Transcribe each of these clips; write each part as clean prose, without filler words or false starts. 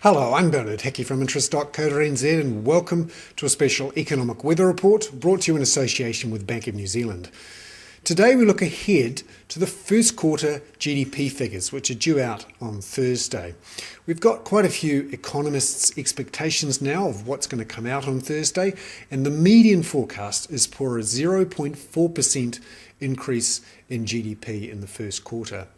Hello, I'm Bernard Hickey from interest.co.nz and welcome to a special economic weather report brought to you in association with Bank of New Zealand. Today we look ahead to the first quarter GDP figures, which are due out on Thursday. We've got quite a few economists' expectations now of what's going to come out on Thursday, and the median forecast is for a 0.4% increase in GDP in the first quarter.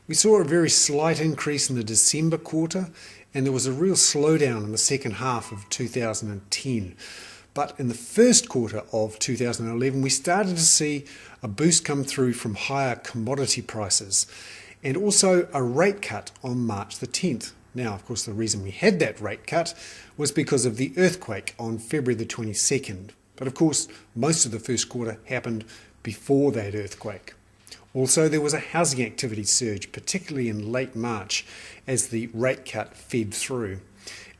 We saw a very slight increase in the December quarter, and there was a real slowdown in the second half of 2010. But in the first quarter of 2011, we started to see a boost come through from higher commodity prices and also a rate cut on March the 10th. Now, of course, the reason we had that rate cut was because of the earthquake on February the 22nd. But of course, most of the first quarter happened before that earthquake. Also, there was a housing activity surge, particularly in late March, as the rate cut fed through.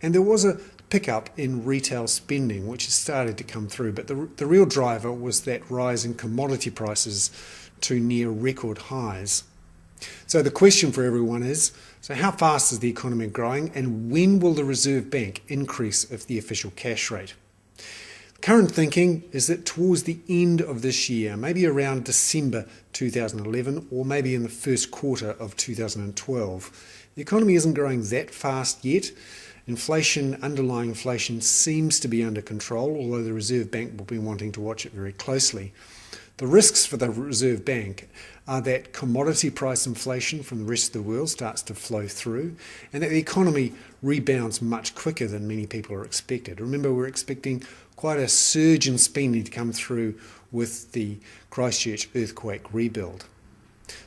And there was a pickup in retail spending, which has started to come through. But the real driver was that rise in commodity prices to near record highs. So the question for everyone is, so how fast is the economy growing, and when will the Reserve Bank increase the official cash rate? Current thinking is that towards the end of this year, maybe around December 2011 or maybe in the first quarter of 2012, the economy isn't growing that fast yet. Underlying inflation seems to be under control, although the Reserve Bank will be wanting to watch it very closely. The risks for the Reserve Bank are that commodity price inflation from the rest of the world starts to flow through and that the economy rebounds much quicker than many people are expected. Remember, we're expecting quite a surge in spending to come through with the Christchurch earthquake rebuild.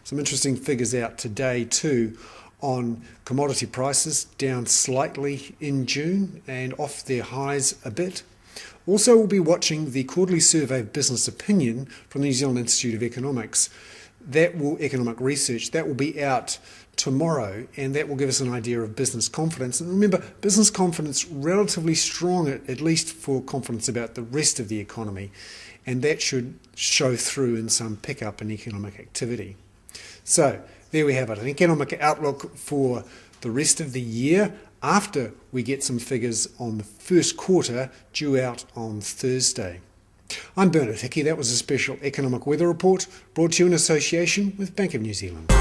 Some interesting figures out today too on commodity prices, down slightly in June and off their highs a bit. Also, we'll be watching the quarterly survey of business opinion from the New Zealand Institute of Economic Research. That will be out tomorrow, and that will give us an idea of business confidence. And remember, business confidence relatively strong, at least for confidence about the rest of the economy, and that should show through in some pickup in economic activity. So there we have it, an economic outlook for the rest of the year after we get some figures on the first quarter due out on Thursday. I'm Bernard Hickey. That was a special economic weather report brought to you in association with Bank of New Zealand.